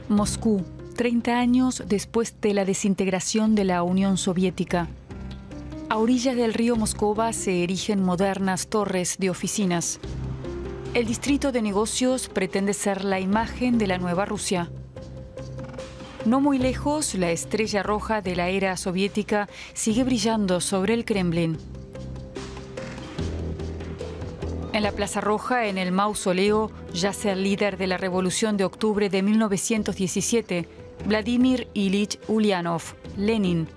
Moscú, 30 años después de la desintegración de la Unión Soviética. A orillas del río Moscova se erigen modernas torres de oficinas. El distrito de negocios pretende ser la imagen de la nueva Rusia. No muy lejos, la estrella roja de la era soviética sigue brillando sobre el Kremlin. En la Plaza Roja, en el mausoleo, yace el líder de la Revolución de Octubre de 1917, Vladimir Ilich Ulyanov, Lenin.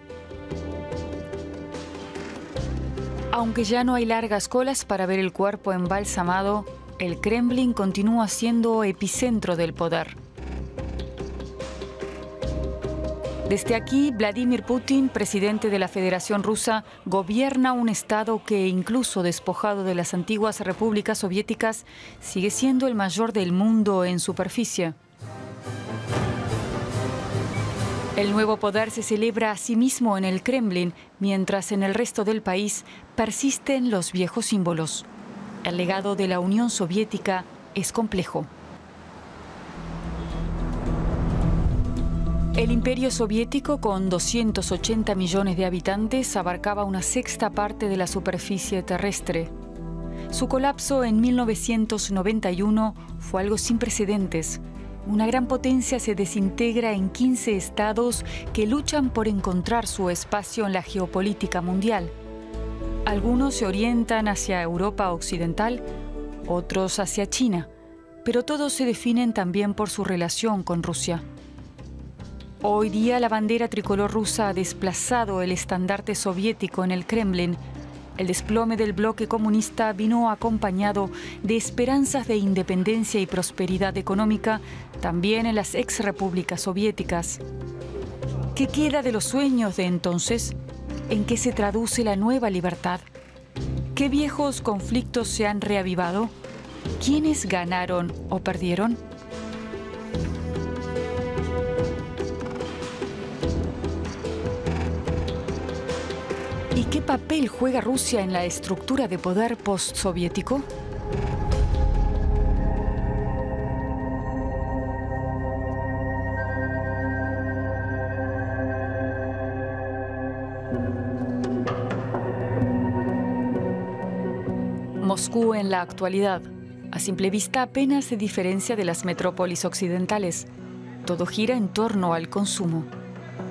Aunque ya no hay largas colas para ver el cuerpo embalsamado, el Kremlin continúa siendo epicentro del poder. Desde aquí, Vladimir Putin, presidente de la Federación Rusa, gobierna un Estado que, incluso despojado de las antiguas repúblicas soviéticas, sigue siendo el mayor del mundo en superficie. El nuevo poder se celebra a sí mismo en el Kremlin, mientras en el resto del país persisten los viejos símbolos. El legado de la Unión Soviética es complejo. El Imperio Soviético, con 280 millones de habitantes, abarcaba una sexta parte de la superficie terrestre. Su colapso en 1991 fue algo sin precedentes. Una gran potencia se desintegra en 15 estados que luchan por encontrar su espacio en la geopolítica mundial. Algunos se orientan hacia Europa Occidental, otros hacia China, pero todos se definen también por su relación con Rusia. Hoy día la bandera tricolor rusa ha desplazado el estandarte soviético en el Kremlin. El desplome del bloque comunista vino acompañado de esperanzas de independencia y prosperidad económica también en las exrepúblicas soviéticas. ¿Qué queda de los sueños de entonces? ¿En qué se traduce la nueva libertad? ¿Qué viejos conflictos se han reavivado? ¿Quiénes ganaron o perdieron? ¿Y qué papel juega Rusia en la estructura de poder postsoviético? Moscú en la actualidad, a simple vista apenas se diferencia de las metrópolis occidentales. Todo gira en torno al consumo.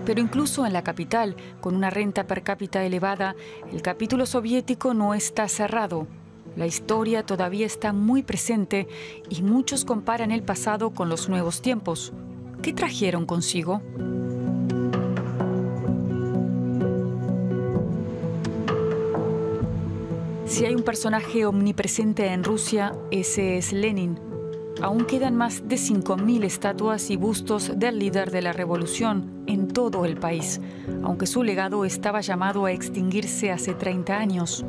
Pero incluso en la capital, con una renta per cápita elevada, el capítulo soviético no está cerrado. La historia todavía está muy presente y muchos comparan el pasado con los nuevos tiempos. ¿Qué trajeron consigo? Si hay un personaje omnipresente en Rusia, ese es Lenin. Aún quedan más de 5.000 estatuas y bustos del líder de la revolución en todo el país, aunque su legado estaba llamado a extinguirse hace 30 años.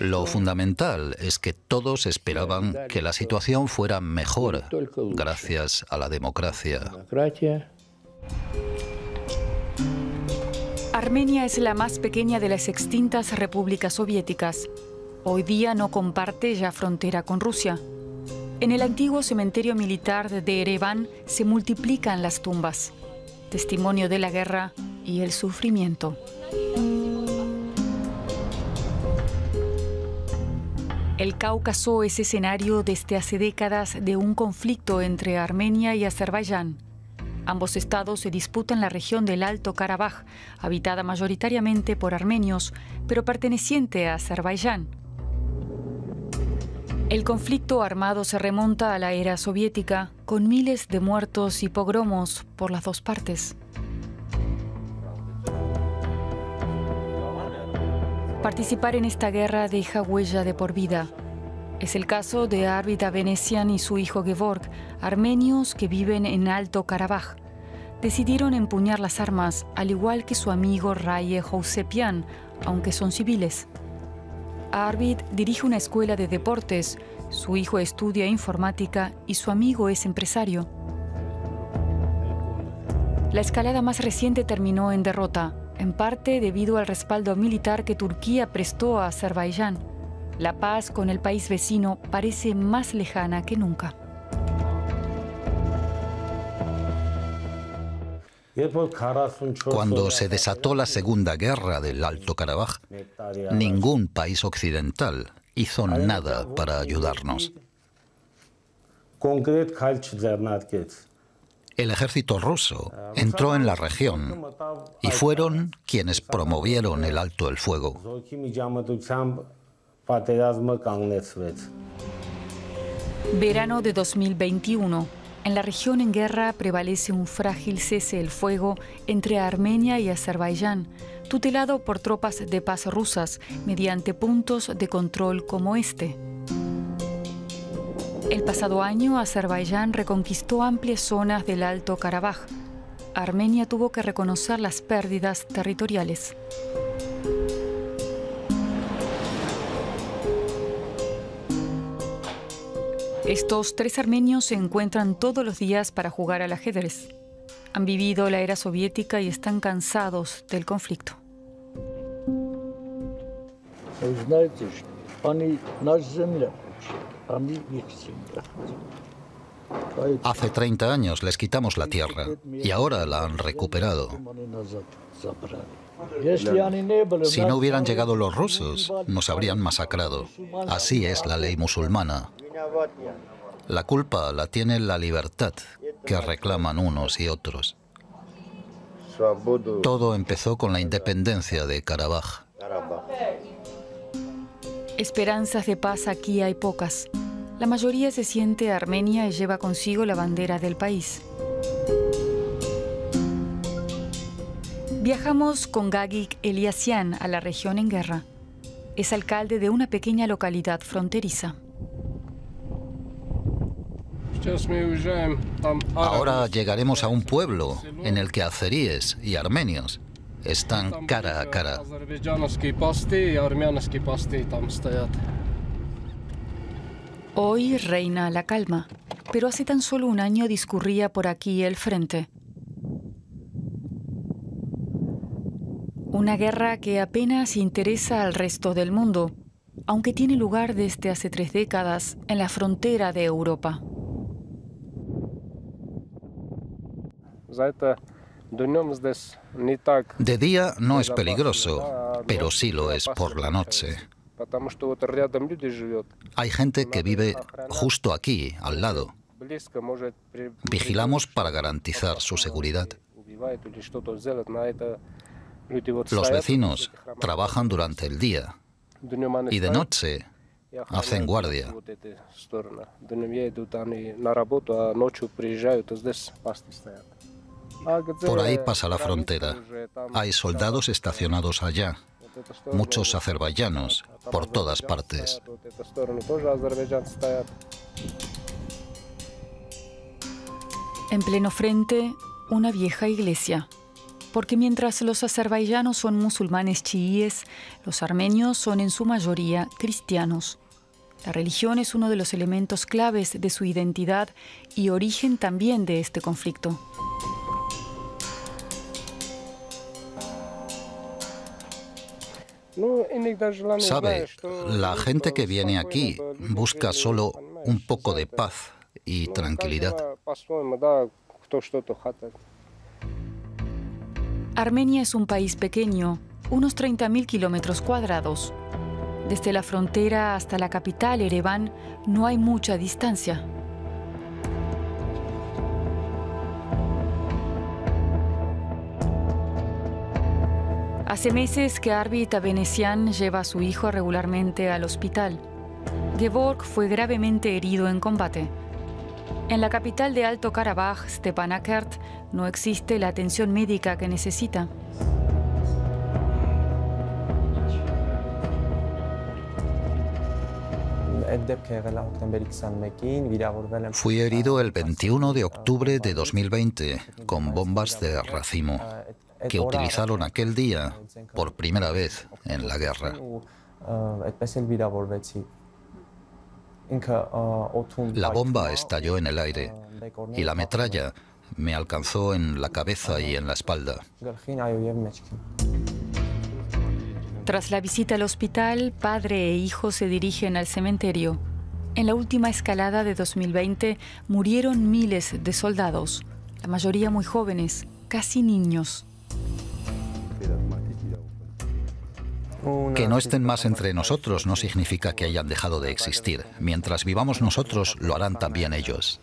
Lo fundamental es que todos esperaban que la situación fuera mejor gracias a la democracia. Armenia es la más pequeña de las extintas repúblicas soviéticas. Hoy día no comparte ya frontera con Rusia. En el antiguo cementerio militar de Ereván se multiplican las tumbas, testimonio de la guerra y el sufrimiento. El Cáucaso es escenario desde hace décadas de un conflicto entre Armenia y Azerbaiyán. Ambos estados se disputan la región del Alto Karabaj, habitada mayoritariamente por armenios, pero perteneciente a Azerbaiyán. El conflicto armado se remonta a la era soviética, con miles de muertos y pogromos por las dos partes. Participar en esta guerra deja huella de por vida. Es el caso de Arvid Avenesian y su hijo Gevorg, armenios que viven en Alto Karabaj. Decidieron empuñar las armas, al igual que su amigo Raye Housepian, aunque son civiles. Arvid dirige una escuela de deportes, su hijo estudia informática y su amigo es empresario. La escalada más reciente terminó en derrota, en parte debido al respaldo militar que Turquía prestó a Azerbaiyán. La paz con el país vecino parece más lejana que nunca. Cuando se desató la Segunda Guerra del Alto Karabaj, ningún país occidental hizo nada para ayudarnos. El ejército ruso entró en la región y fueron quienes promovieron el alto el fuego. Verano de 2021. En la región en guerra prevalece un frágil cese el fuego entre Armenia y Azerbaiyán, tutelado por tropas de paz rusas mediante puntos de control como este. El pasado año, Azerbaiyán reconquistó amplias zonas del Alto Karabaj. Armenia tuvo que reconocer las pérdidas territoriales. Estos tres armenios se encuentran todos los días para jugar al ajedrez. Han vivido la era soviética y están cansados del conflicto. Hace 30 años les quitamos la tierra y ahora la han recuperado. Si no hubieran llegado los rusos, nos habrían masacrado. Así es la ley musulmana. La culpa la tiene la libertad que reclaman unos y otros. Todo empezó con la independencia de Karabaj. Esperanzas de paz aquí hay pocas. La mayoría se siente armenia y lleva consigo la bandera del país. Viajamos con Gagik Eliasyan a la región en guerra. Es alcalde de una pequeña localidad fronteriza. Ahora llegaremos a un pueblo en el que azeríes y armenios están cara a cara. Hoy reina la calma, pero hace tan solo un año discurría por aquí el frente. Una guerra que apenas interesa al resto del mundo, aunque tiene lugar desde hace 3 décadas en la frontera de Europa. De día no es peligroso, pero sí lo es por la noche. Hay gente que vive justo aquí, al lado. Vigilamos para garantizar su seguridad. Los vecinos trabajan durante el día y de noche hacen guardia. Por ahí pasa la frontera. Hay soldados estacionados allá, muchos azerbaiyanos, por todas partes. En pleno frente, una vieja iglesia. Porque mientras los azerbaiyanos son musulmanes chiíes, los armenios son en su mayoría cristianos. La religión es uno de los elementos claves de su identidad y origen también de este conflicto. Sabe, la gente que viene aquí busca solo un poco de paz y tranquilidad. Armenia es un país pequeño, unos 30.000 kilómetros cuadrados. Desde la frontera hasta la capital, Ereván, no hay mucha distancia. Hace meses que Arvid Avenesian lleva a su hijo regularmente al hospital. Gevorg fue gravemente herido en combate. En la capital de Alto Karabaj, Stepanakert, no existe la atención médica que necesita. Fui herido el 21 de octubre de 2020 con bombas de racimo que utilizaron aquel día por primera vez en la guerra. La bomba estalló en el aire y la metralla me alcanzó en la cabeza y en la espalda. Tras la visita al hospital, padre e hijo se dirigen al cementerio. En la última escalada de 2020 murieron miles de soldados, la mayoría muy jóvenes, casi niños. Que no estén más entre nosotros no significa que hayan dejado de existir. Mientras vivamos nosotros, lo harán también ellos.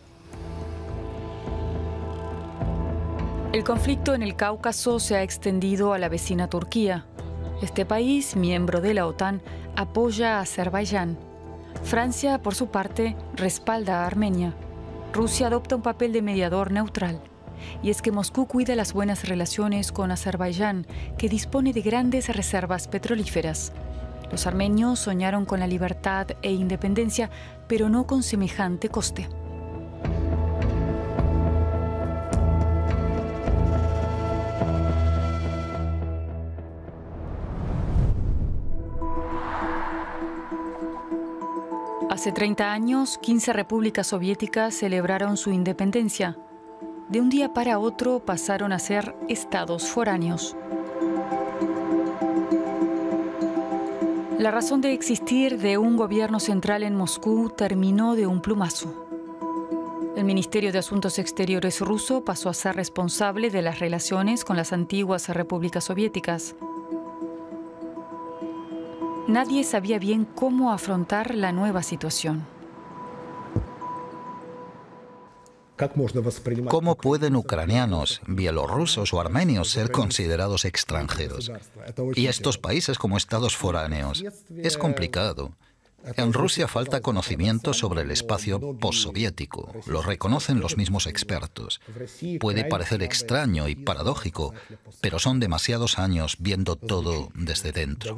El conflicto en el Cáucaso se ha extendido a la vecina Turquía. Este país, miembro de la OTAN, apoya a Azerbaiyán. Francia, por su parte, respalda a Armenia. Rusia adopta un papel de mediador neutral. Y es que Moscú cuida las buenas relaciones con Azerbaiyán, que dispone de grandes reservas petrolíferas. Los armenios soñaron con la libertad e independencia, pero no con semejante coste. Hace 30 años, 15 repúblicas soviéticas celebraron su independencia. De un día para otro pasaron a ser estados foráneos. La razón de existir de un gobierno central en Moscú terminó de un plumazo. El Ministerio de Asuntos Exteriores ruso pasó a ser responsable de las relaciones con las antiguas repúblicas soviéticas. Nadie sabía bien cómo afrontar la nueva situación. ¿Cómo pueden ucranianos, bielorrusos o armenios ser considerados extranjeros? Y estos países como estados foráneos. Es complicado. En Rusia falta conocimiento sobre el espacio postsoviético. Lo reconocen los mismos expertos. Puede parecer extraño y paradójico, pero son demasiados años viendo todo desde dentro.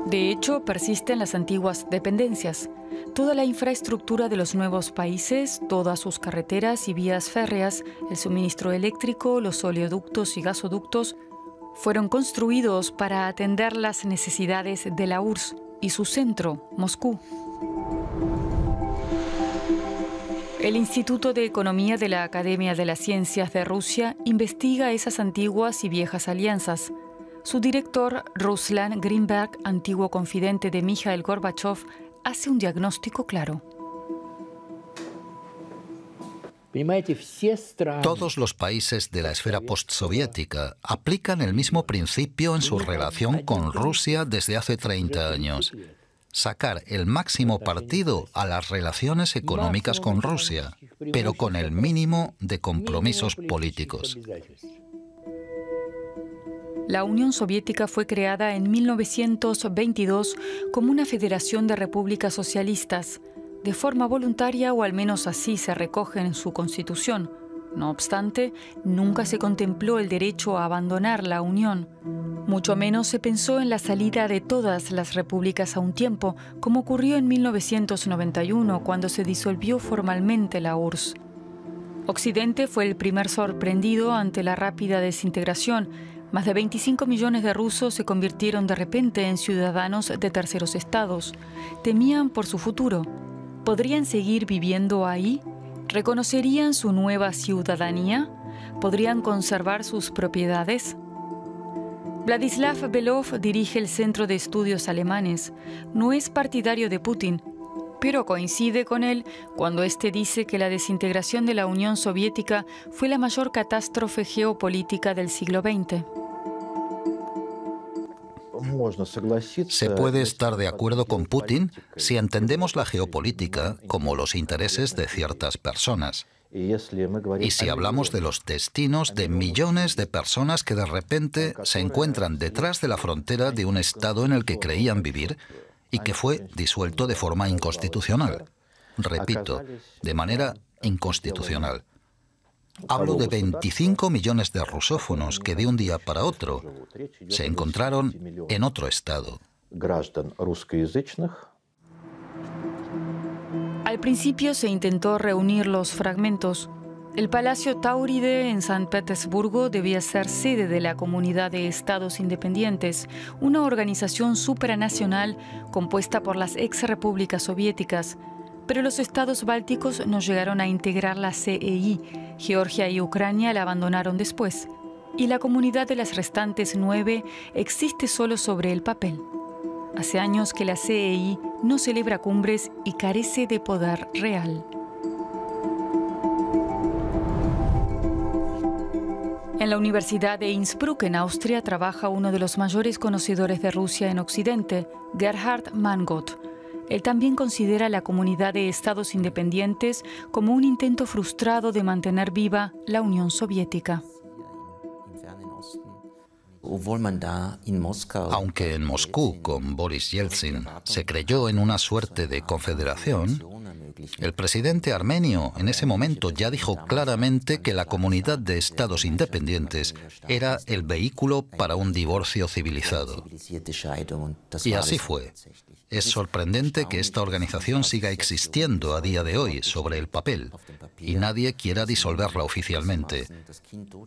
De hecho, persisten las antiguas dependencias. Toda la infraestructura de los nuevos países, todas sus carreteras y vías férreas, el suministro eléctrico, los oleoductos y gasoductos, fueron construidos para atender las necesidades de la URSS y su centro, Moscú. El Instituto de Economía de la Academia de las Ciencias de Rusia investiga esas antiguas y viejas alianzas. Su director, Ruslan Grinberg, antiguo confidente de Mikhail Gorbachev, hace un diagnóstico claro. Todos los países de la esfera postsoviética aplican el mismo principio en su relación con Rusia desde hace 30 años. Sacar el máximo partido a las relaciones económicas con Rusia, pero con el mínimo de compromisos políticos. La Unión Soviética fue creada en 1922 como una federación de repúblicas socialistas, de forma voluntaria, o al menos así se recoge en su constitución. No obstante, nunca se contempló el derecho a abandonar la Unión. Mucho menos se pensó en la salida de todas las repúblicas a un tiempo, como ocurrió en 1991, cuando se disolvió formalmente la URSS. Occidente fue el primer sorprendido ante la rápida desintegración. Más de 25 millones de rusos se convirtieron de repente en ciudadanos de terceros estados. Temían por su futuro. ¿Podrían seguir viviendo ahí? ¿Reconocerían su nueva ciudadanía? ¿Podrían conservar sus propiedades? Vladislav Belov dirige el Centro de Estudios Alemanes. No es partidario de Putin, pero coincide con él cuando éste dice que la desintegración de la Unión Soviética fue la mayor catástrofe geopolítica del siglo XX. Se puede estar de acuerdo con Putin si entendemos la geopolítica como los intereses de ciertas personas. Y si hablamos de los destinos de millones de personas que de repente se encuentran detrás de la frontera de un estado en el que creían vivir y que fue disuelto de forma inconstitucional. Repito, de manera inconstitucional. Hablo de 25 millones de rusófonos que de un día para otro se encontraron en otro estado. Al principio se intentó reunir los fragmentos. El Palacio Tauride en San Petersburgo debía ser sede de la Comunidad de Estados Independientes, una organización supranacional compuesta por las ex-repúblicas soviéticas. Pero los estados bálticos no llegaron a integrar la CEI. Georgia y Ucrania la abandonaron después. y la comunidad de las restantes 9 existe solo sobre el papel. Hace años que la CEI no celebra cumbres y carece de poder real. En la Universidad de Innsbruck, en Austria, trabaja uno de los mayores conocedores de Rusia en Occidente, Gerhard Mangot. Él también considera la comunidad de estados independientes como un intento frustrado de mantener viva la Unión Soviética. Aunque en Moscú, con Boris Yeltsin, se creyó en una suerte de confederación, el presidente armenio en ese momento ya dijo claramente que la comunidad de estados independientes era el vehículo para un divorcio civilizado. Y así fue. Es sorprendente que esta organización siga existiendo a día de hoy sobre el papel y nadie quiera disolverla oficialmente,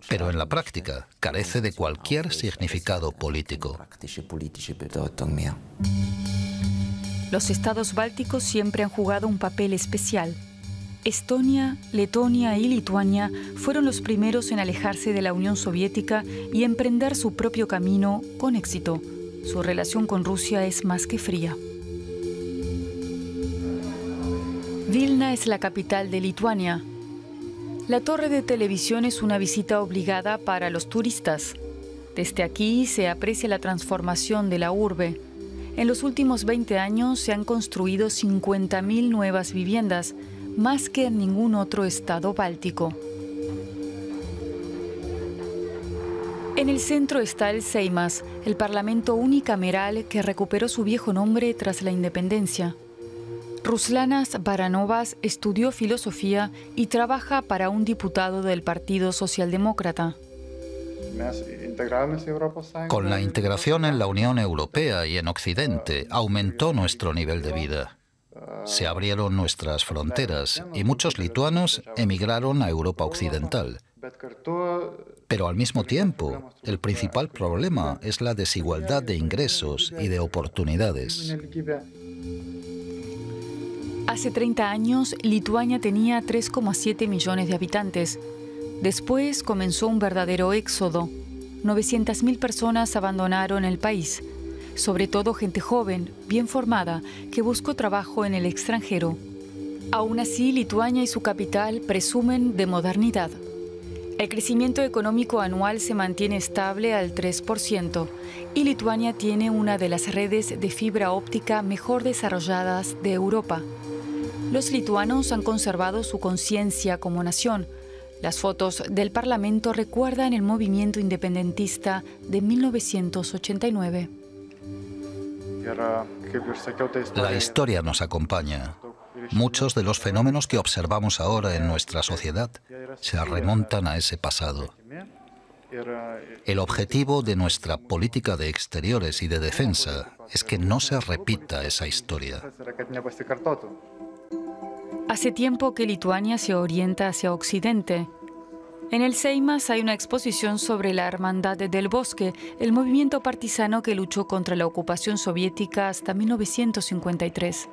pero en la práctica carece de cualquier significado político. Los estados bálticos siempre han jugado un papel especial. Estonia, Letonia y Lituania fueron los primeros en alejarse de la Unión Soviética y emprender su propio camino con éxito. Su relación con Rusia es más que fría. Vilna es la capital de Lituania. La torre de televisión es una visita obligada para los turistas. Desde aquí se aprecia la transformación de la urbe. En los últimos 20 años se han construido 50.000 nuevas viviendas, más que en ningún otro estado báltico. En el centro está el Seimas, el parlamento unicameral que recuperó su viejo nombre tras la independencia. Ruslanas Baranovas estudió filosofía y trabaja para un diputado del Partido Socialdemócrata. Con la integración en la Unión Europea y en Occidente, aumentó nuestro nivel de vida. Se abrieron nuestras fronteras y muchos lituanos emigraron a Europa Occidental. Pero al mismo tiempo, el principal problema es la desigualdad de ingresos y de oportunidades. Hace 30 años, Lituania tenía 3,7 millones de habitantes. Después comenzó un verdadero éxodo. 900.000 personas abandonaron el país, sobre todo gente joven, bien formada, que buscó trabajo en el extranjero. Aún así, Lituania y su capital presumen de modernidad. El crecimiento económico anual se mantiene estable al 3% y Lituania tiene una de las redes de fibra óptica mejor desarrolladas de Europa. Los lituanos han conservado su conciencia como nación. Las fotos del Parlamento recuerdan el movimiento independentista de 1989. La historia nos acompaña. Muchos de los fenómenos que observamos ahora en nuestra sociedad se remontan a ese pasado. El objetivo de nuestra política de exteriores y de defensa es que no se repita esa historia. Hace tiempo que Lituania se orienta hacia Occidente. En el Seimas hay una exposición sobre la Hermandad del Bosque, el movimiento partisano que luchó contra la ocupación soviética hasta 1953.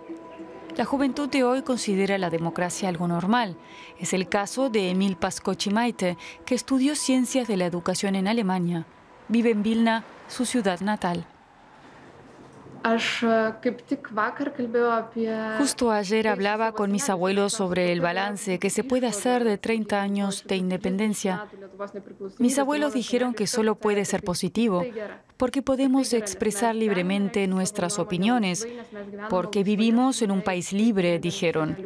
La juventud de hoy considera la democracia algo normal. Es el caso de Emil Paskochimaite, que estudió ciencias de la educación en Alemania. Vive en Vilna, su ciudad natal. Justo ayer hablaba con mis abuelos sobre el balance que se puede hacer de 30 años de independencia. Mis abuelos dijeron que solo puede ser positivo, porque podemos expresar libremente nuestras opiniones, porque vivimos en un país libre, dijeron.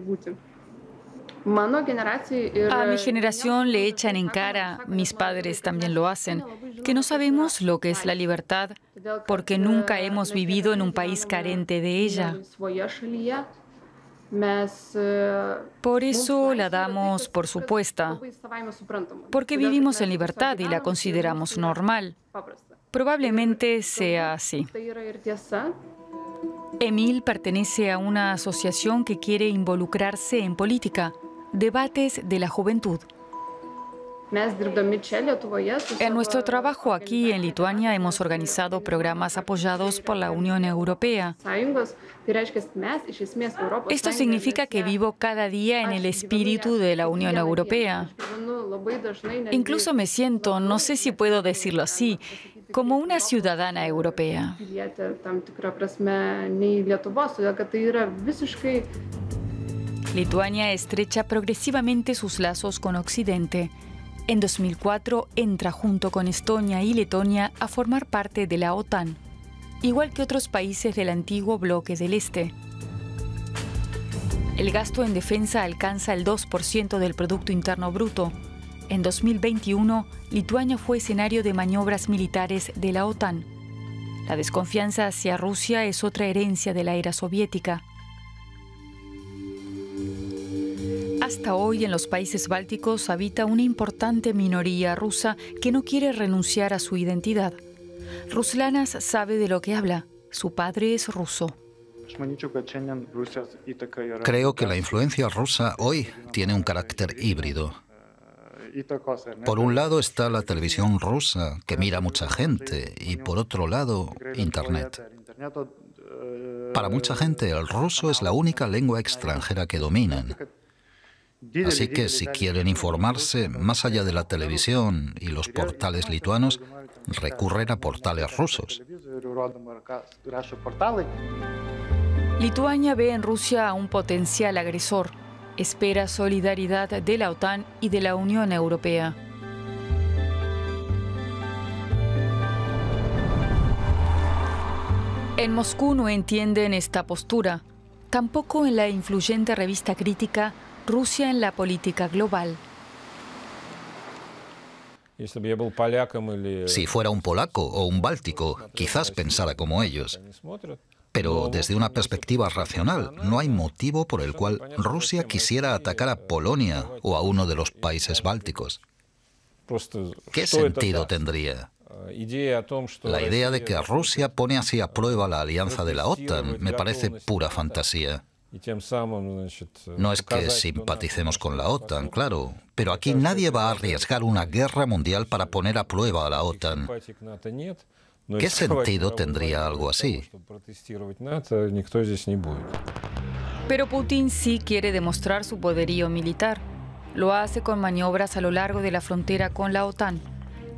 A mi generación le echan en cara, mis padres también lo hacen, que no sabemos lo que es la libertad, porque nunca hemos vivido en un país carente de ella. Por eso la damos por supuesta, porque vivimos en libertad y la consideramos normal. Probablemente sea así. Emil pertenece a una asociación que quiere involucrarse en política. Debates de la juventud. En nuestro trabajo aquí en Lituania hemos organizado programas apoyados por la Unión Europea. Esto significa que vivo cada día en el espíritu de la Unión Europea. Incluso me siento, no sé si puedo decirlo así, como una ciudadana europea. Lituania estrecha progresivamente sus lazos con Occidente. En 2004 entra junto con Estonia y Letonia a formar parte de la OTAN, igual que otros países del antiguo bloque del Este. El gasto en defensa alcanza el 2% del Producto Interno Bruto. En 2021, Lituania fue escenario de maniobras militares de la OTAN. La desconfianza hacia Rusia es otra herencia de la era soviética. Hasta hoy en los países bálticos habita una importante minoría rusa que no quiere renunciar a su identidad. Ruslanas sabe de lo que habla. Su padre es ruso. Creo que la influencia rusa hoy tiene un carácter híbrido. Por un lado está la televisión rusa, que mira mucha gente, y por otro lado, Internet. Para mucha gente, el ruso es la única lengua extranjera que dominan. Así que si quieren informarse, más allá de la televisión y los portales lituanos, recurren a portales rusos. Lituania ve en Rusia a un potencial agresor. Espera solidaridad de la OTAN y de la Unión Europea. En Moscú no entienden esta postura. Tampoco en la influyente revista crítica Rusia en la política global. Si fuera un polaco o un báltico, quizás pensara como ellos. Pero desde una perspectiva racional, no hay motivo por el cual Rusia quisiera atacar a Polonia o a uno de los países bálticos. ¿Qué sentido tendría? La idea de que Rusia pone así a prueba la alianza de la OTAN me parece pura fantasía. No es que simpaticemos con la OTAN, claro, pero aquí nadie va a arriesgar una guerra mundial para poner a prueba a la OTAN. ¿Qué sentido tendría algo así? Pero Putin sí quiere demostrar su poderío militar. Lo hace con maniobras a lo largo de la frontera con la OTAN.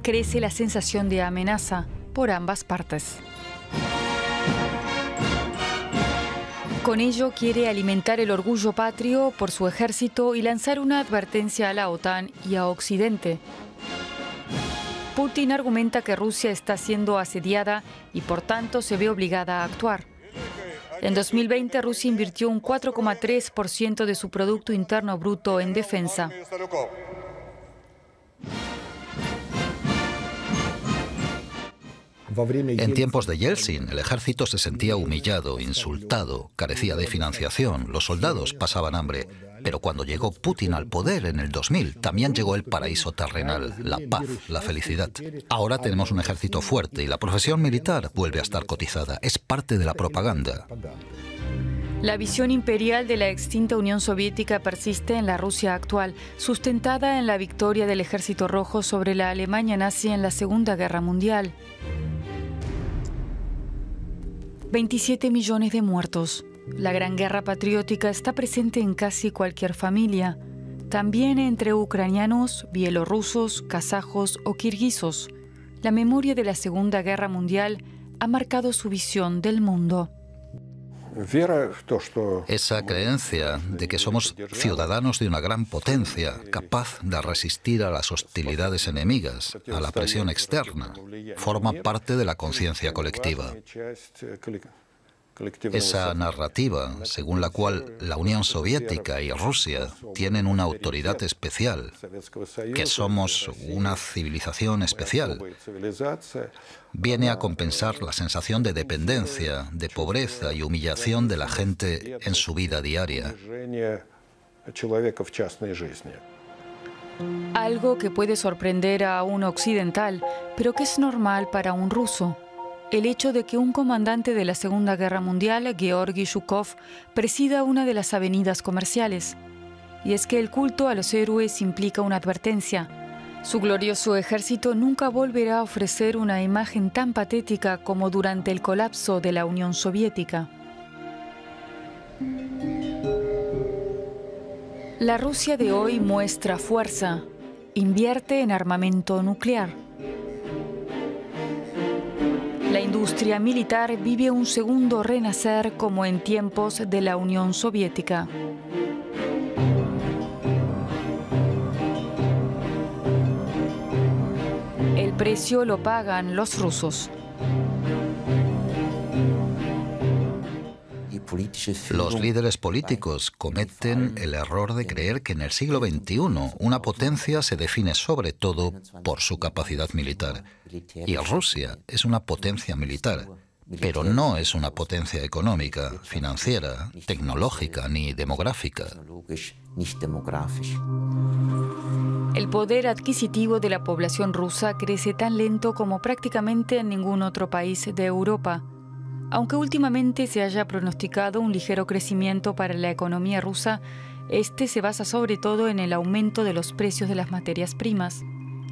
Crece la sensación de amenaza por ambas partes. Con ello quiere alimentar el orgullo patrio por su ejército y lanzar una advertencia a la OTAN y a Occidente. Putin argumenta que Rusia está siendo asediada y por tanto se ve obligada a actuar. En 2020 Rusia invirtió un 4,3% de su Producto Interno Bruto en defensa. En tiempos de Yeltsin, el ejército se sentía humillado, insultado, carecía de financiación, los soldados pasaban hambre. Pero cuando llegó Putin al poder en el 2000, también llegó el paraíso terrenal, la paz, la felicidad. Ahora tenemos un ejército fuerte y la profesión militar vuelve a estar cotizada. Es parte de la propaganda. La visión imperial de la extinta Unión Soviética persiste en la Rusia actual, sustentada en la victoria del Ejército Rojo sobre la Alemania nazi en la Segunda Guerra Mundial. 27 millones de muertos. La Gran Guerra Patriótica está presente en casi cualquier familia, también entre ucranianos, bielorrusos, kazajos o kirguisos. La memoria de la Segunda Guerra Mundial ha marcado su visión del mundo. Esa creencia de que somos ciudadanos de una gran potencia, capaz de resistir a las hostilidades enemigas, a la presión externa, forma parte de la conciencia colectiva. Esa narrativa, según la cual la Unión Soviética y Rusia tienen una autoridad especial, que somos una civilización especial, viene a compensar la sensación de dependencia, de pobreza y humillación de la gente en su vida diaria. Algo que puede sorprender a un occidental, pero que es normal para un ruso. El hecho de que un comandante de la Segunda Guerra Mundial, Georgy Zhukov, presida una de las avenidas comerciales. Y es que el culto a los héroes implica una advertencia. Su glorioso ejército nunca volverá a ofrecer una imagen tan patética como durante el colapso de la Unión Soviética. La Rusia de hoy muestra fuerza. invierte en armamento nuclear. La industria militar vive un segundo renacer como en tiempos de la Unión Soviética. El precio lo pagan los rusos. Los líderes políticos cometen el error de creer que en el siglo XXI una potencia se define sobre todo por su capacidad militar. Y Rusia es una potencia militar, pero no es una potencia económica, financiera, tecnológica ni demográfica. El poder adquisitivo de la población rusa crece tan lento como prácticamente en ningún otro país de Europa. Aunque últimamente se haya pronosticado un ligero crecimiento para la economía rusa, este se basa sobre todo en el aumento de los precios de las materias primas.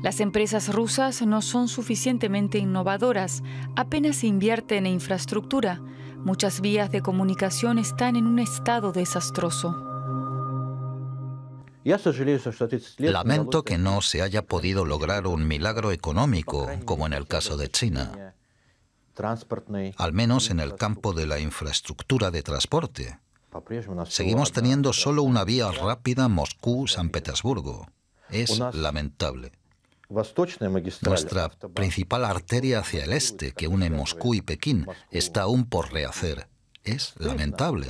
Las empresas rusas no son suficientemente innovadoras, apenas se invierte en infraestructura. Muchas vías de comunicación están en un estado desastroso. Lamento que no se haya podido lograr un milagro económico como en el caso de China. Al menos en el campo de la infraestructura de transporte. Seguimos teniendo solo una vía rápida Moscú-San Petersburgo. Es lamentable. Nuestra principal arteria hacia el este, que une Moscú y Pekín, está aún por rehacer. Es lamentable.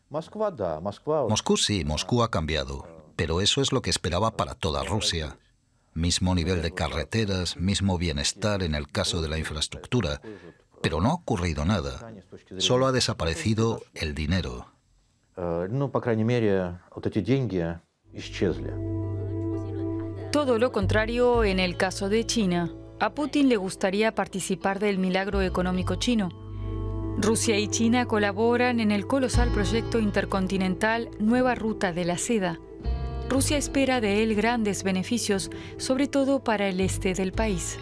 Moscú sí, Moscú ha cambiado, pero eso es lo que esperaba para toda Rusia. Mismo nivel de carreteras, mismo bienestar en el caso de la infraestructura. Pero no ha ocurrido nada. Solo ha desaparecido el dinero. Todo lo contrario en el caso de China. A Putin le gustaría participar del milagro económico chino. Rusia y China colaboran en el colosal proyecto intercontinental Nueva Ruta de la Seda. Rusia espera de él grandes beneficios, sobre todo para el este del país.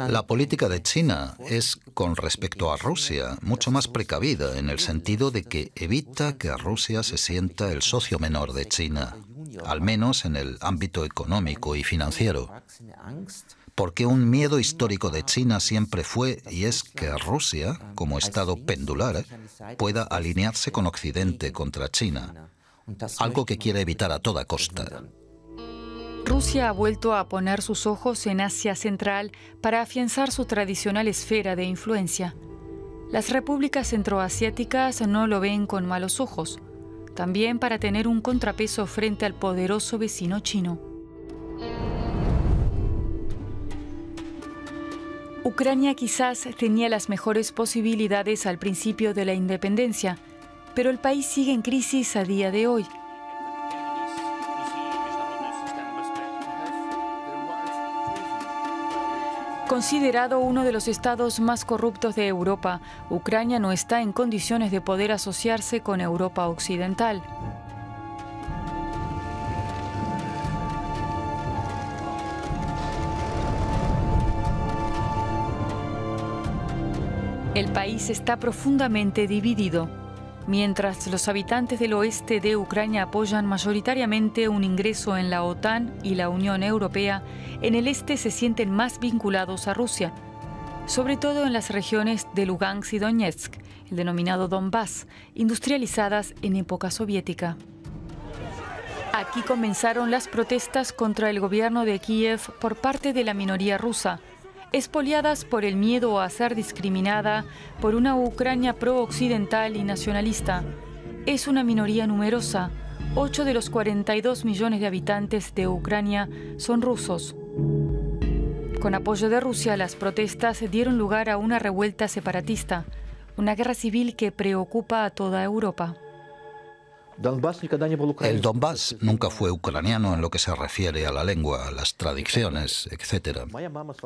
La política de China es, con respecto a Rusia, mucho más precavida en el sentido de que evita que Rusia se sienta el socio menor de China, al menos en el ámbito económico y financiero. Porque un miedo histórico de China siempre fue y es que Rusia, como estado pendular, pueda alinearse con Occidente contra China, algo que quiere evitar a toda costa. Rusia ha vuelto a poner sus ojos en Asia Central para afianzar su tradicional esfera de influencia. Las repúblicas centroasiáticas no lo ven con malos ojos, también para tener un contrapeso frente al poderoso vecino chino. Ucrania quizás tenía las mejores posibilidades al principio de la independencia, pero el país sigue en crisis a día de hoy. Considerado uno de los estados más corruptos de Europa, Ucrania no está en condiciones de poder asociarse con Europa occidental. El país está profundamente dividido. Mientras los habitantes del oeste de Ucrania apoyan mayoritariamente un ingreso en la OTAN y la Unión Europea, en el este se sienten más vinculados a Rusia, sobre todo en las regiones de Lugansk y Donetsk, el denominado Donbass, industrializadas en época soviética. Aquí comenzaron las protestas contra el gobierno de Kiev por parte de la minoría rusa, expoliadas por el miedo a ser discriminada por una Ucrania pro-occidental y nacionalista. Es una minoría numerosa. 8 de los 42 millones de habitantes de Ucrania son rusos. Con apoyo de Rusia, las protestas dieron lugar a una revuelta separatista, una guerra civil que preocupa a toda Europa. El Donbass nunca fue ucraniano en lo que se refiere a la lengua, a las tradiciones, etc.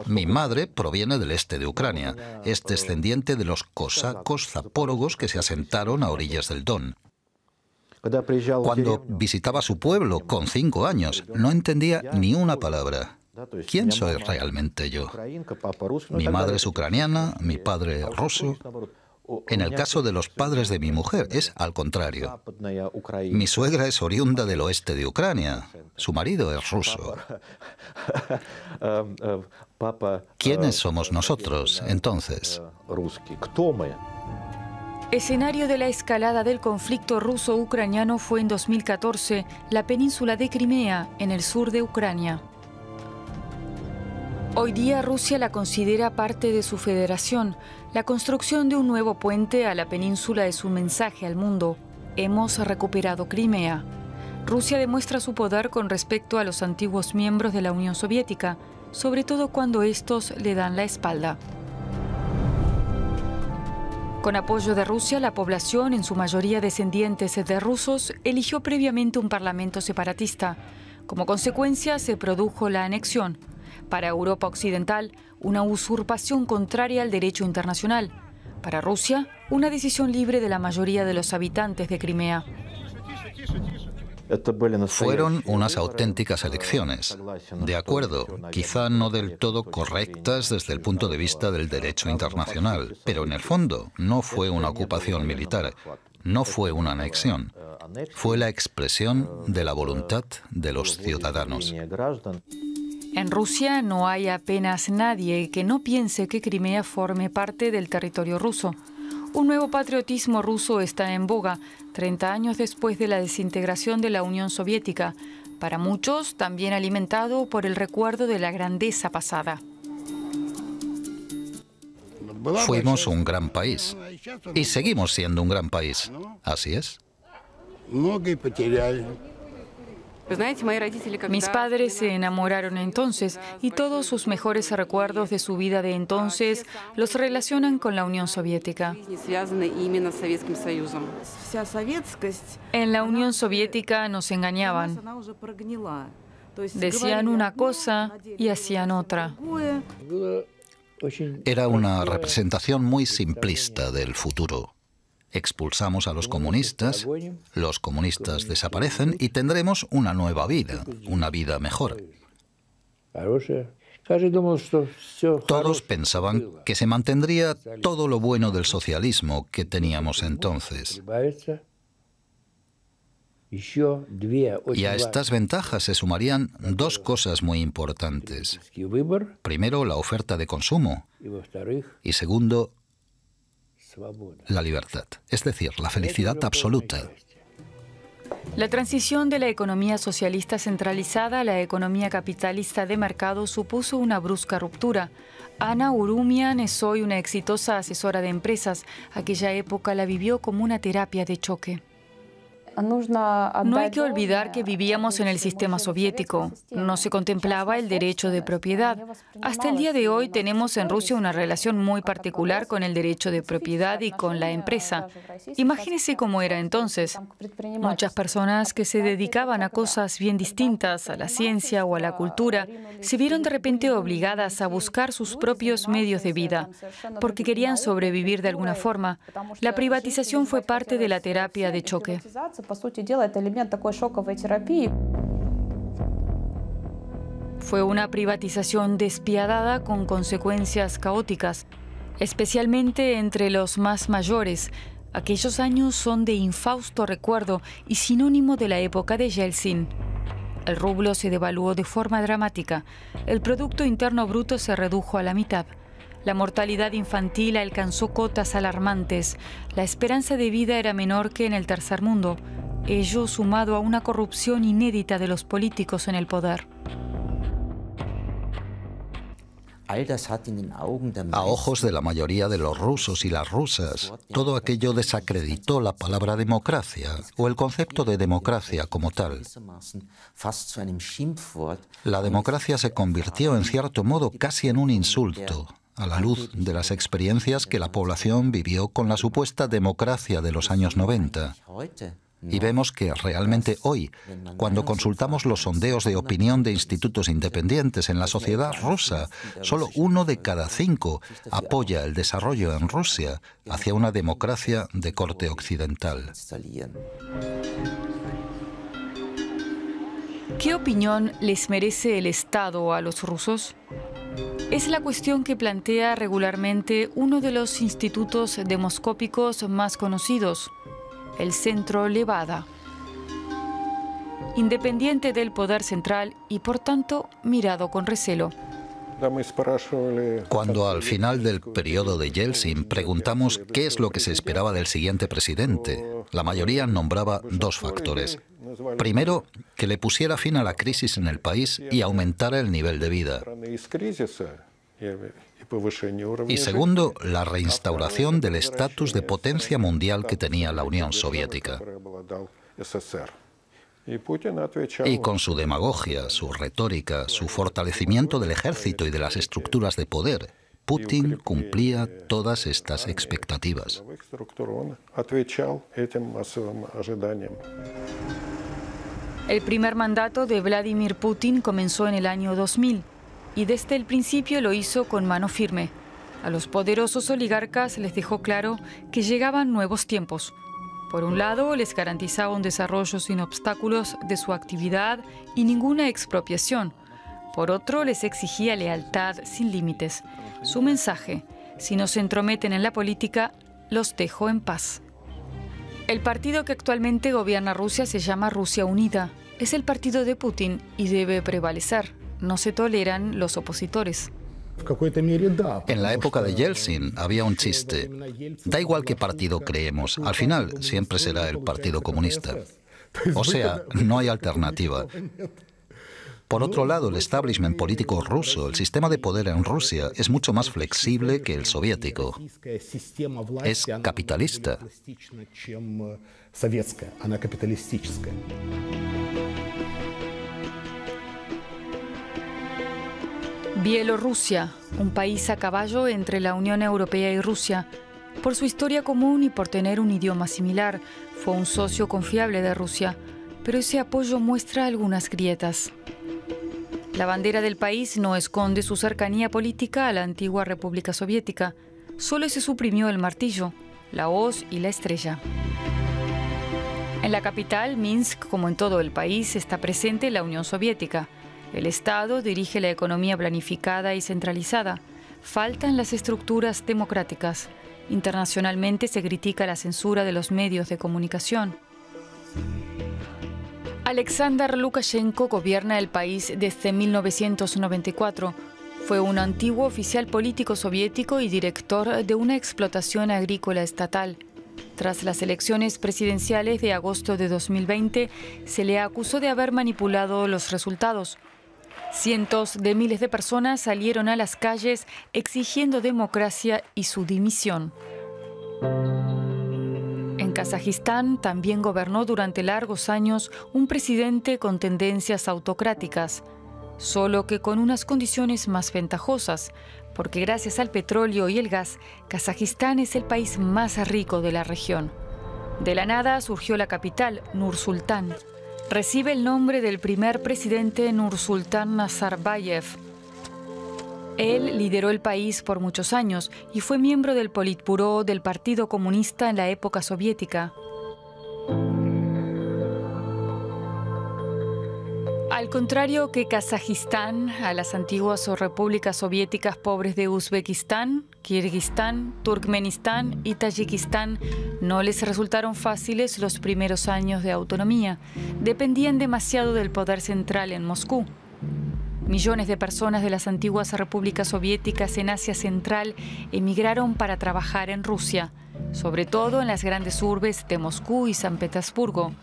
Mi madre proviene del este de Ucrania. Es descendiente de los cosacos zapórogos que se asentaron a orillas del Don. Cuando visitaba su pueblo con 5 años, no entendía ni una palabra. ¿Quién soy realmente yo? Mi madre es ucraniana, mi padre ruso. En el caso de los padres de mi mujer es al contrario. Mi suegra es oriunda del oeste de Ucrania. Su marido es ruso. ¿Quiénes somos nosotros, entonces? Escenario de la escalada del conflicto ruso-ucraniano fue en 2014 la península de Crimea, en el sur de Ucrania. Hoy día Rusia la considera parte de su federación. La construcción de un nuevo puente a la península es un mensaje al mundo. Hemos recuperado Crimea. Rusia demuestra su poder con respecto a los antiguos miembros de la Unión Soviética, sobre todo cuando estos le dan la espalda. Con apoyo de Rusia, la población, en su mayoría descendientes de rusos, eligió previamente un parlamento separatista. Como consecuencia, se produjo la anexión. Para Europa Occidental, una usurpación contraria al derecho internacional. Para Rusia, una decisión libre de la mayoría de los habitantes de Crimea. Fueron unas auténticas elecciones. De acuerdo, quizá no del todo correctas desde el punto de vista del derecho internacional, pero en el fondo no fue una ocupación militar, no fue una anexión. Fue la expresión de la voluntad de los ciudadanos. En Rusia no hay apenas nadie que no piense que Crimea forme parte del territorio ruso. Un nuevo patriotismo ruso está en boga, 30 años después de la desintegración de la Unión Soviética, para muchos también alimentado por el recuerdo de la grandeza pasada. Fuimos un gran país y seguimos siendo un gran país. Así es. Mis padres se enamoraron entonces y todos sus mejores recuerdos de su vida de entonces los relacionan con la Unión Soviética. En la Unión Soviética nos engañaban. Decían una cosa y hacían otra. Era una representación muy simplista del futuro. Expulsamos a los comunistas desaparecen y tendremos una nueva vida, una vida mejor. Todos pensaban que se mantendría todo lo bueno del socialismo que teníamos entonces. Y a estas ventajas se sumarían dos cosas muy importantes. Primero, la oferta de consumo y segundo, la libertad, es decir, la felicidad absoluta. La transición de la economía socialista centralizada a la economía capitalista de mercado supuso una brusca ruptura. Ana Urumian es hoy una exitosa asesora de empresas. Aquella época la vivió como una terapia de choque. No hay que olvidar que vivíamos en el sistema soviético. No se contemplaba el derecho de propiedad. Hasta el día de hoy tenemos en Rusia una relación muy particular con el derecho de propiedad y con la empresa. Imagínese cómo era entonces. Muchas personas que se dedicaban a cosas bien distintas, a la ciencia o a la cultura, se vieron de repente obligadas a buscar sus propios medios de vida, porque querían sobrevivir de alguna forma. La privatización fue parte de la terapia de choque. Fue una privatización despiadada con consecuencias caóticas, especialmente entre los más mayores. Aquellos años son de infausto recuerdo y sinónimo de la época de Yeltsin. El rublo se devaluó de forma dramática. El Producto Interno Bruto se redujo a la mitad. La mortalidad infantil alcanzó cotas alarmantes. La esperanza de vida era menor que en el tercer mundo. Ello sumado a una corrupción inédita de los políticos en el poder. A ojos de la mayoría de los rusos y las rusas, todo aquello desacreditó la palabra democracia o el concepto de democracia como tal. La democracia se convirtió en cierto modo casi en un insulto, a la luz de las experiencias que la población vivió con la supuesta democracia de los años 90. Y vemos que realmente hoy, cuando consultamos los sondeos de opinión de institutos independientes en la sociedad rusa, solo 1 de cada 5 apoya el desarrollo en Rusia hacia una democracia de corte occidental. ¿Qué opinión les merece el Estado a los rusos? Es la cuestión que plantea regularmente uno de los institutos demoscópicos más conocidos, el Centro Levada. Independiente del poder central y, por tanto, mirado con recelo. Cuando al final del periodo de Yeltsin preguntamos qué es lo que se esperaba del siguiente presidente, la mayoría nombraba dos factores. Primero, que le pusiera fin a la crisis en el país y aumentara el nivel de vida. Y segundo, la reinstauración del estatus de potencia mundial que tenía la Unión Soviética. Y con su demagogia, su retórica, su fortalecimiento del ejército y de las estructuras de poder, Putin cumplía todas estas expectativas. El primer mandato de Vladimir Putin comenzó en el año 2000 y desde el principio lo hizo con mano firme. A los poderosos oligarcas les dejó claro que llegaban nuevos tiempos. Por un lado, les garantizaba un desarrollo sin obstáculos de su actividad y ninguna expropiación. Por otro, les exigía lealtad sin límites. Su mensaje: si no se entrometen en la política, los dejo en paz. El partido que actualmente gobierna Rusia se llama Rusia Unida. Es el partido de Putin y debe prevalecer. No se toleran los opositores. En la época de Yeltsin había un chiste. Da igual qué partido creemos, al final siempre será el Partido Comunista. O sea, no hay alternativa. Por otro lado, el establishment político ruso, el sistema de poder en Rusia, es mucho más flexible que el soviético. Es capitalista. Bielorrusia, un país a caballo entre la Unión Europea y Rusia. Por su historia común y por tener un idioma similar, fue un socio confiable de Rusia, pero ese apoyo muestra algunas grietas. La bandera del país no esconde su cercanía política a la antigua República Soviética. Solo se suprimió el martillo, la hoz y la estrella. En la capital, Minsk, como en todo el país, está presente la Unión Soviética. El Estado dirige la economía planificada y centralizada. Faltan las estructuras democráticas. Internacionalmente se critica la censura de los medios de comunicación. Alexander Lukashenko gobierna el país desde 1994. Fue un antiguo oficial político soviético y director de una explotación agrícola estatal. Tras las elecciones presidenciales de agosto de 2020, se le acusó de haber manipulado los resultados. Cientos de miles de personas salieron a las calles exigiendo democracia y su dimisión. En Kazajistán también gobernó durante largos años un presidente con tendencias autocráticas, solo que con unas condiciones más ventajosas, porque gracias al petróleo y el gas, Kazajistán es el país más rico de la región. De la nada surgió la capital, Nur-Sultán. Recibe el nombre del primer presidente Nursultán Nazarbayev. Él lideró el país por muchos años y fue miembro del Politburó del Partido Comunista en la época soviética. Al contrario que Kazajistán, a las antiguas repúblicas soviéticas pobres de Uzbekistán, Kirguistán, Turkmenistán y Tayikistán no les resultaron fáciles los primeros años de autonomía. Dependían demasiado del poder central en Moscú. Millones de personas de las antiguas repúblicas soviéticas en Asia Central emigraron para trabajar en Rusia, sobre todo en las grandes urbes de Moscú y San Petersburgo.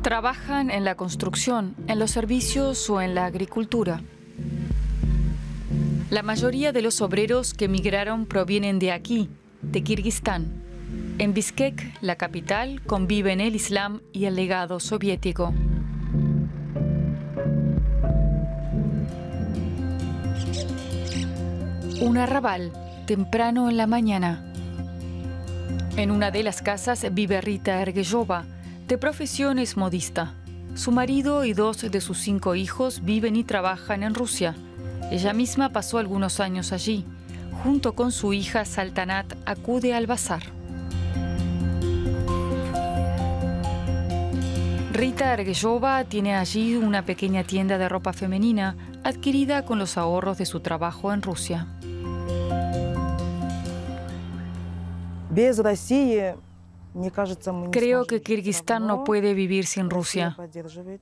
Trabajan en la construcción, en los servicios o en la agricultura. La mayoría de los obreros que emigraron provienen de aquí, de Kirguistán. En Bishkek, la capital, conviven el Islam y el legado soviético. Un arrabal, temprano en la mañana. En una de las casas vive Rita Erguellova, de profesión es modista. Su marido y 2 de sus 5 hijos viven y trabajan en Rusia. Ella misma pasó algunos años allí. Junto con su hija Saltanat acude al bazar. Rita Erguellova tiene allí una pequeña tienda de ropa femenina, adquirida con los ahorros de su trabajo en Rusia. Creo que Kirguistán no puede vivir sin Rusia.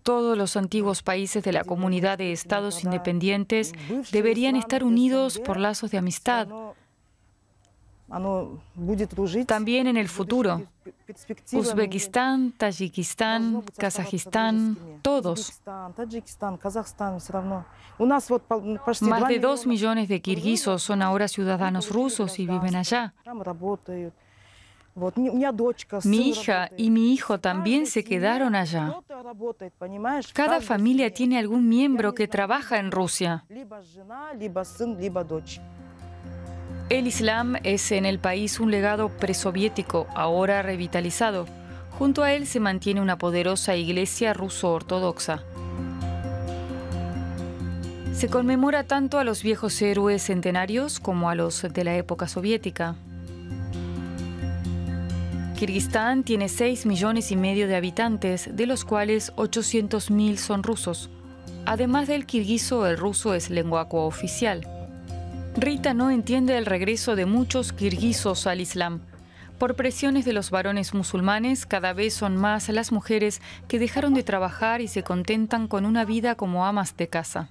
Todos los antiguos países de la Comunidad de Estados Independientes deberían estar unidos por lazos de amistad. También en el futuro. Uzbekistán, Tayikistán, Kazajistán, todos. Más de 2 millones de kirguisos son ahora ciudadanos rusos y viven allá. Mi hija y mi hijo también se quedaron allá. Cada familia tiene algún miembro que trabaja en Rusia. El Islam es en el país un legado presoviético, ahora revitalizado. Junto a él se mantiene una poderosa iglesia ruso-ortodoxa. Se conmemora tanto a los viejos héroes centenarios como a los de la época soviética. Kirguistán tiene 6,5 millones de habitantes, de los cuales 800.000 son rusos. Además del kirguiso, el ruso es lengua cooficial. Rita no entiende el regreso de muchos kirguisos al Islam. Por presiones de los varones musulmanes, cada vez son más las mujeres que dejaron de trabajar y se contentan con una vida como amas de casa.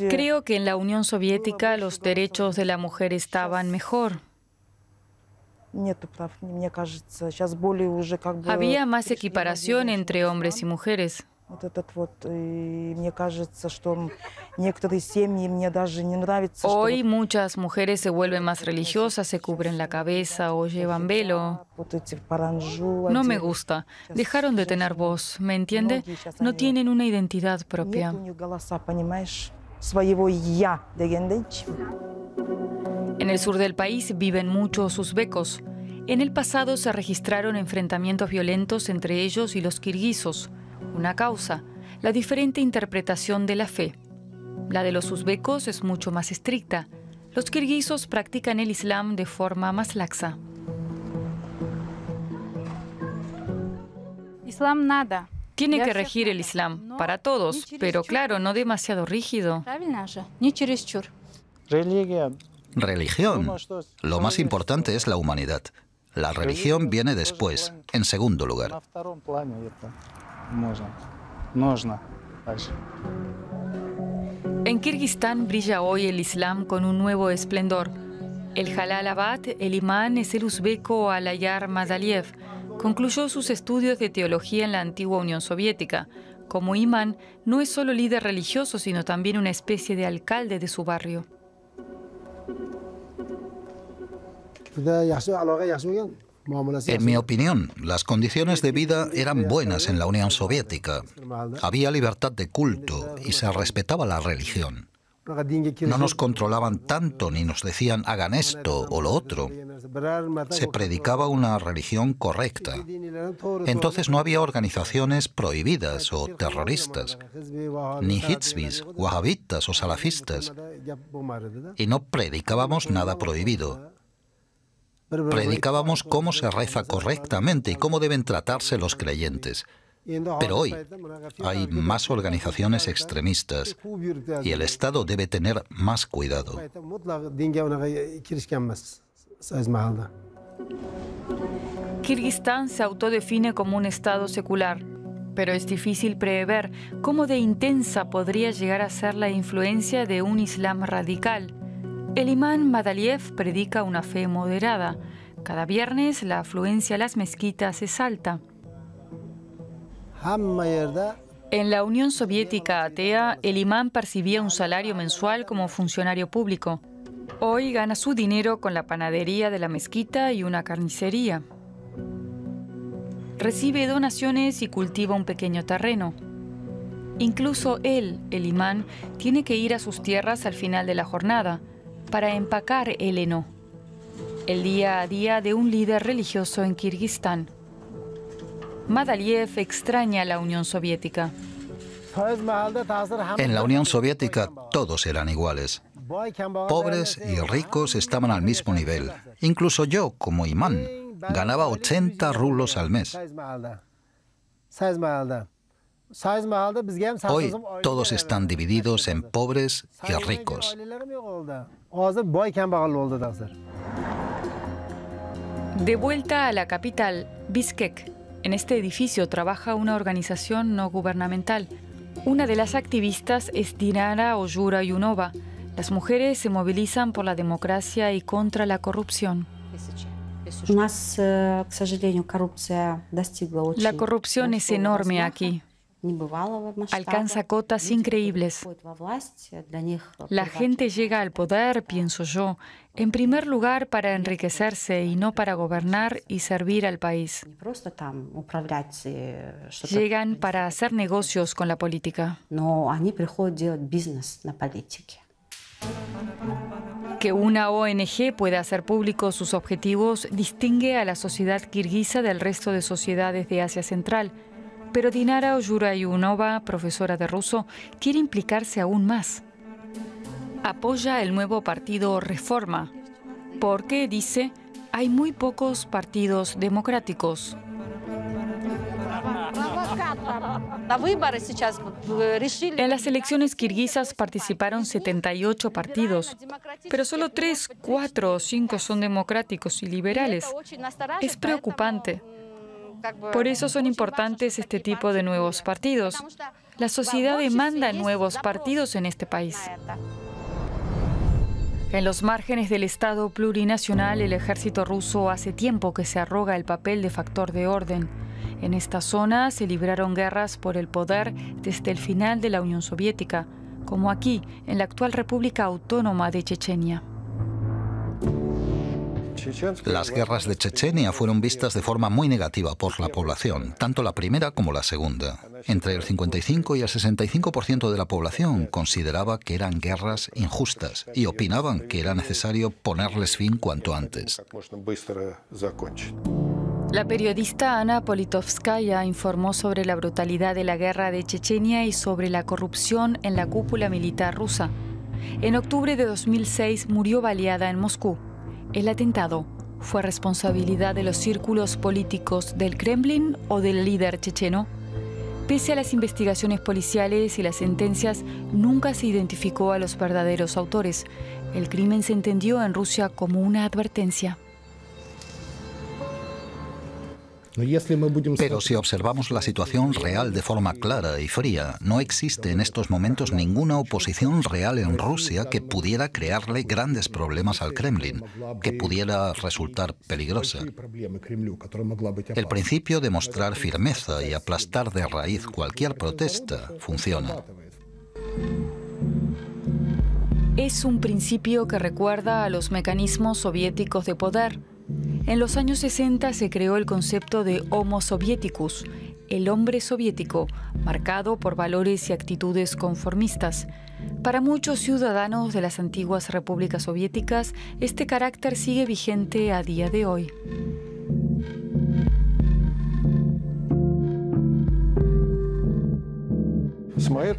Creo que en la Unión Soviética los derechos de la mujer estaban mejor. Había más equiparación entre hombres y mujeres. Hoy muchas mujeres se vuelven más religiosas, se cubren la cabeza o llevan velo. No me gusta. Dejaron de tener voz, ¿me entiende? No tienen una identidad propia. En el sur del país viven muchos uzbecos. En el pasado se registraron enfrentamientos violentos entre ellos y los kirguisos. Una causa, la diferente interpretación de la fe. La de los uzbecos es mucho más estricta. Los kirguisos practican el Islam de forma más laxa. Islam nada. Tiene que regir el Islam para todos, pero claro, no demasiado rígido. Religión. Lo más importante es la humanidad. La religión viene después, en segundo lugar. En Kirguistán brilla hoy el Islam con un nuevo esplendor. El Jalalabad, el imán, es el uzbeco Alayar Madaliev. Concluyó sus estudios de teología en la antigua Unión Soviética. Como imán, no es solo líder religioso, sino también una especie de alcalde de su barrio. En mi opinión, las condiciones de vida eran buenas en la Unión Soviética. Había libertad de culto y se respetaba la religión. No nos controlaban tanto ni nos decían hagan esto o lo otro. Se predicaba una religión correcta. Entonces no había organizaciones prohibidas o terroristas, ni hizbis, wahabitas o salafistas. Y no predicábamos nada prohibido. Predicábamos cómo se reza correctamente y cómo deben tratarse los creyentes. Pero hoy hay más organizaciones extremistas y el Estado debe tener más cuidado. Kirguistán se autodefine como un Estado secular, pero es difícil prever cómo de intensa podría llegar a ser la influencia de un Islam radical. El imán Madaliev predica una fe moderada. Cada viernes la afluencia a las mezquitas es alta. En la Unión Soviética atea, el imán percibía un salario mensual como funcionario público. Hoy gana su dinero con la panadería de la mezquita y una carnicería. Recibe donaciones y cultiva un pequeño terreno. Incluso él, el imán, tiene que ir a sus tierras al final de la jornada para empacar el heno, el día a día de un líder religioso en Kirguistán. Madaliev extraña a la Unión Soviética. En la Unión Soviética todos eran iguales. Pobres y ricos estaban al mismo nivel. Incluso yo, como imán, ganaba 80 rublos al mes. Hoy todos están divididos en pobres y ricos. De vuelta a la capital, Bishkek, en este edificio trabaja una organización no gubernamental. Una de las activistas es Dinara Oyura-Yunova. Las mujeres se movilizan por la democracia y contra la corrupción. La corrupción es enorme aquí. Alcanza cotas increíbles. La gente llega al poder, pienso yo, en primer lugar para enriquecerse y no para gobernar y servir al país. Llegan para hacer negocios con la política. Que una ONG pueda hacer públicos sus objetivos distingue a la sociedad kirguisa del resto de sociedades de Asia Central. Pero Dinara Oyura-Yunova, profesora de ruso, quiere implicarse aún más. Apoya el nuevo partido Reforma, porque, dice, hay muy pocos partidos democráticos. En las elecciones kirguisas participaron 78 partidos, pero solo 3, 4 o 5 son democráticos y liberales. Es preocupante. Por eso son importantes este tipo de nuevos partidos. La sociedad demanda nuevos partidos en este país. En los márgenes del Estado plurinacional, el ejército ruso hace tiempo que se arroga el papel de factor de orden. En esta zona se libraron guerras por el poder desde el final de la Unión Soviética, como aquí, en la actual República Autónoma de Chechenia. Las guerras de Chechenia fueron vistas de forma muy negativa por la población, tanto la primera como la segunda. Entre el 55 y el 65% de la población consideraba que eran guerras injustas y opinaban que era necesario ponerles fin cuanto antes. La periodista Ana Politovskaya informó sobre la brutalidad de la guerra de Chechenia y sobre la corrupción en la cúpula militar rusa. En octubre de 2006 murió baleada en Moscú. ¿El atentado fue responsabilidad de los círculos políticos del Kremlin o del líder checheno? Pese a las investigaciones policiales y las sentencias, nunca se identificó a los verdaderos autores. El crimen se entendió en Rusia como una advertencia. Pero si observamos la situación real de forma clara y fría, no existe en estos momentos ninguna oposición real en Rusia que pudiera crearle grandes problemas al Kremlin, que pudiera resultar peligrosa. El principio de mostrar firmeza y aplastar de raíz cualquier protesta funciona. Es un principio que recuerda a los mecanismos soviéticos de poder. En los años 60 se creó el concepto de Homo Sovieticus, el hombre soviético, marcado por valores y actitudes conformistas. Para muchos ciudadanos de las antiguas repúblicas soviéticas, este carácter sigue vigente a día de hoy.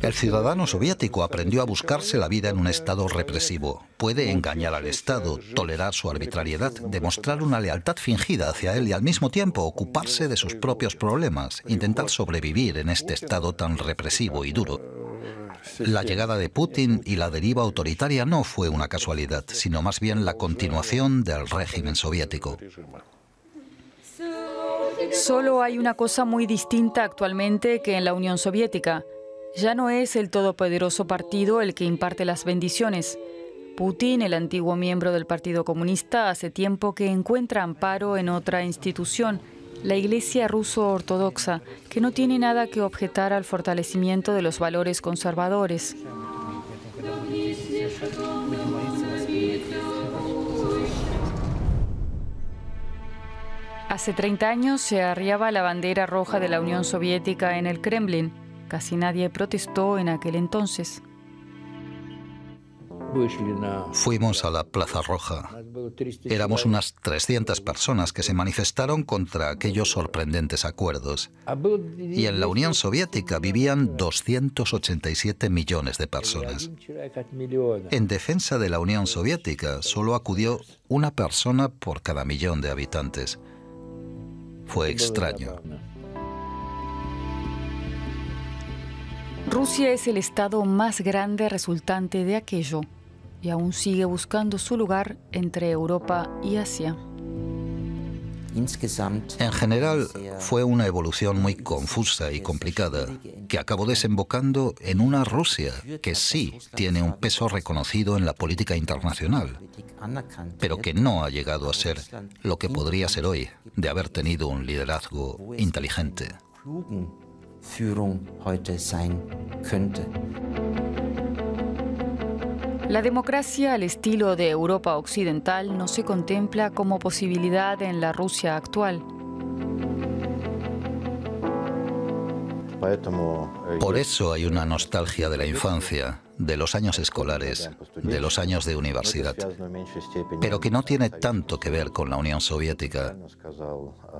El ciudadano soviético aprendió a buscarse la vida en un Estado represivo. Puede engañar al Estado, tolerar su arbitrariedad, demostrar una lealtad fingida hacia él y al mismo tiempo ocuparse de sus propios problemas, intentar sobrevivir en este Estado tan represivo y duro. La llegada de Putin y la deriva autoritaria no fue una casualidad, sino más bien la continuación del régimen soviético. Solo hay una cosa muy distinta actualmente que en la Unión Soviética. Ya no es el todopoderoso partido el que imparte las bendiciones. Putin, el antiguo miembro del Partido Comunista, hace tiempo que encuentra amparo en otra institución, la Iglesia ruso-ortodoxa, que no tiene nada que objetar al fortalecimiento de los valores conservadores. Hace 30 años se arriaba la bandera roja de la Unión Soviética en el Kremlin. Casi nadie protestó en aquel entonces. Fuimos a la Plaza Roja. Éramos unas 300 personas que se manifestaron contra aquellos sorprendentes acuerdos. Y en la Unión Soviética vivían 287 millones de personas. En defensa de la Unión Soviética solo acudió una persona por cada millón de habitantes. Fue extraño. Rusia es el estado más grande resultante de aquello y aún sigue buscando su lugar entre Europa y Asia. En general, fue una evolución muy confusa y complicada, que acabó desembocando en una Rusia que sí tiene un peso reconocido en la política internacional, pero que no ha llegado a ser lo que podría ser hoy, de haber tenido un liderazgo inteligente. La democracia al estilo de Europa occidental no se contempla como posibilidad en la Rusia actual. Por eso hay una nostalgia de la infancia, de los años escolares, de los años de universidad, pero que no tiene tanto que ver con la Unión Soviética.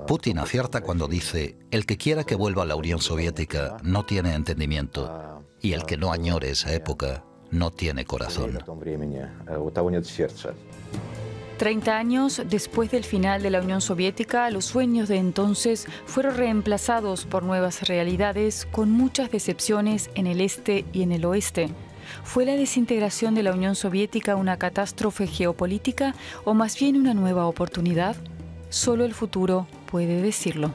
Putin acierta cuando dice: el que quiera que vuelva a la Unión Soviética no tiene entendimiento, y el que no añore esa época no tiene corazón. 30 años después del final de la Unión Soviética, los sueños de entonces fueron reemplazados por nuevas realidades con muchas decepciones en el este y en el oeste. ¿Fue la desintegración de la Unión Soviética una catástrofe geopolítica o más bien una nueva oportunidad? Solo el futuro puede decirlo.